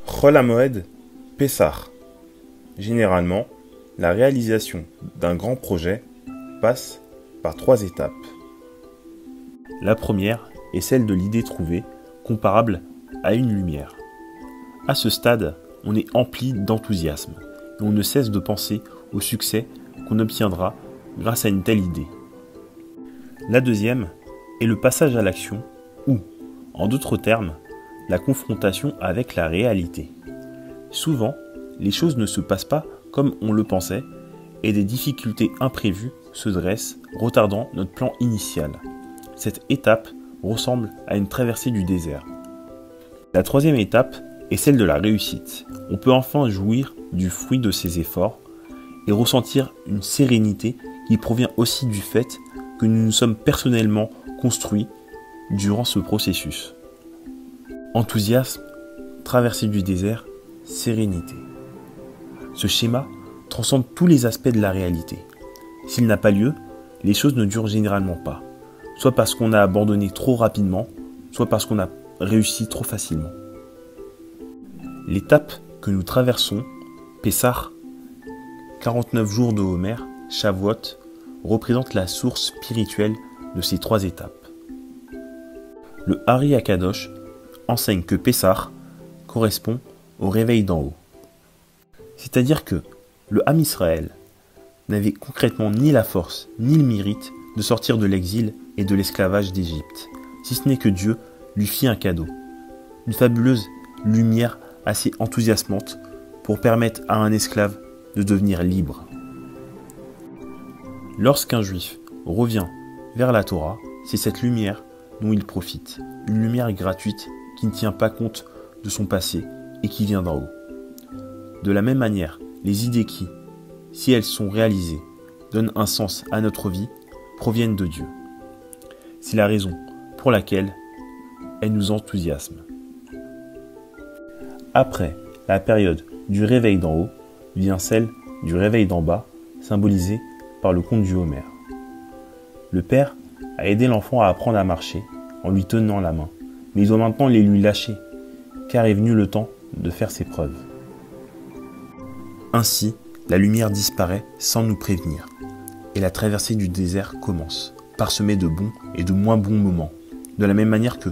Chol HaMoed, Pessah. Généralement, la réalisation d'un grand projet passe par 3 étapes. La première est celle de l'idée trouvée, comparable à une lumière. À ce stade, on est empli d'enthousiasme et on ne cesse de penser au succès qu'on obtiendra grâce à une telle idée. La deuxième est le passage à l'action ou, en d'autres termes, la confrontation avec la réalité. Souvent, les choses ne se passent pas comme on le pensait et des difficultés imprévues se dressent, retardant notre plan initial. Cette étape ressemble à une traversée du désert. La troisième étape est celle de la réussite. On peut enfin jouir du fruit de ses efforts et ressentir une sérénité qui provient aussi du fait que nous nous sommes personnellement construits durant ce processus. Enthousiasme, traversée du désert, sérénité. Ce schéma transcende tous les aspects de la réalité. S'il n'a pas lieu, les choses ne durent généralement pas, soit parce qu'on a abandonné trop rapidement, soit parce qu'on a réussi trop facilement. L'étape que nous traversons, Pessah, 49 jours de Homer, Shavuot, représente la source spirituelle de ces 3 étapes. Le Ari Akadosh enseigne que Pessah correspond au réveil d'en haut. C'est-à-dire que le Ham Israël n'avait concrètement ni la force ni le mérite de sortir de l'exil et de l'esclavage d'Égypte, si ce n'est que Dieu lui fit un cadeau, une fabuleuse lumière assez enthousiasmante pour permettre à un esclave de devenir libre. Lorsqu'un juif revient vers la Torah, c'est cette lumière dont il profite, une lumière gratuite qui ne tient pas compte de son passé et qui vient d'en haut. De la même manière, les idées qui, si elles sont réalisées, donnent un sens à notre vie, proviennent de Dieu. C'est la raison pour laquelle elles nous enthousiasment. Après la période du réveil d'en haut, vient celle du réveil d'en bas, symbolisée par le conte du Homer. Le père a aidé l'enfant à apprendre à marcher en lui tenant la main, mais il doit maintenant les lui lâcher, car est venu le temps de faire ses preuves. Ainsi, la lumière disparaît sans nous prévenir, et la traversée du désert commence, parsemée de bons et de moins bons moments, de la même manière que,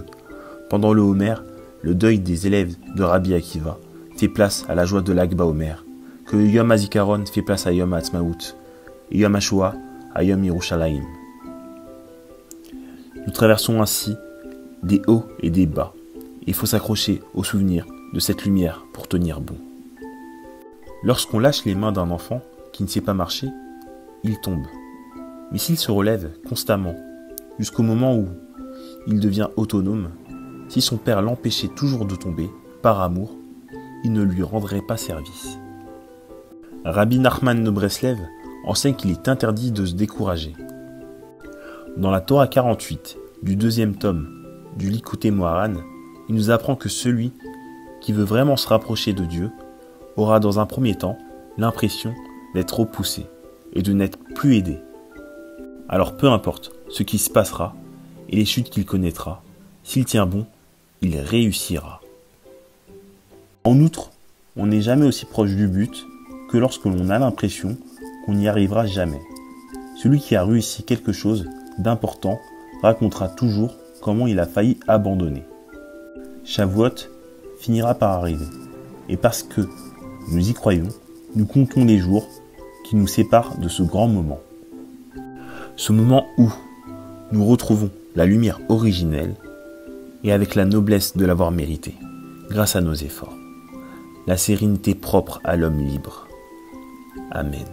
pendant le Homer, le deuil des élèves de Rabbi Akiva fait place à la joie de l'Ag BaOmer, que le Yom HaZikaron fait place à Yom HaAtzmaut, et Yom HaShoah à Yom Yerushalayim. Nous traversons ainsi des hauts et des bas. Il faut s'accrocher au souvenir de cette lumière pour tenir bon. Lorsqu'on lâche les mains d'un enfant qui ne sait pas marcher, il tombe. Mais s'il se relève constamment, jusqu'au moment où il devient autonome, si son père l'empêchait toujours de tomber, par amour, il ne lui rendrait pas service. Rabbi Nachman de Breslev enseigne qu'il est interdit de se décourager. Dans la Torah 48 du 2e tome du Likutei Moharan, il nous apprend que celui qui veut vraiment se rapprocher de Dieu aura dans un premier temps l'impression d'être repoussé et de n'être plus aidé. Alors peu importe ce qui se passera et les chutes qu'il connaîtra, s'il tient bon, il réussira. En outre, on n'est jamais aussi proche du but que lorsque l'on a l'impression qu'on n'y arrivera jamais. Celui qui a réussi quelque chose d'important racontera toujours comment il a failli abandonner. Shavuot finira par arriver. Et parce que nous y croyons, nous comptons les jours qui nous séparent de ce grand moment. Ce moment où nous retrouvons la lumière originelle et avec la noblesse de l'avoir méritée, grâce à nos efforts. La sérénité propre à l'homme libre. Amen.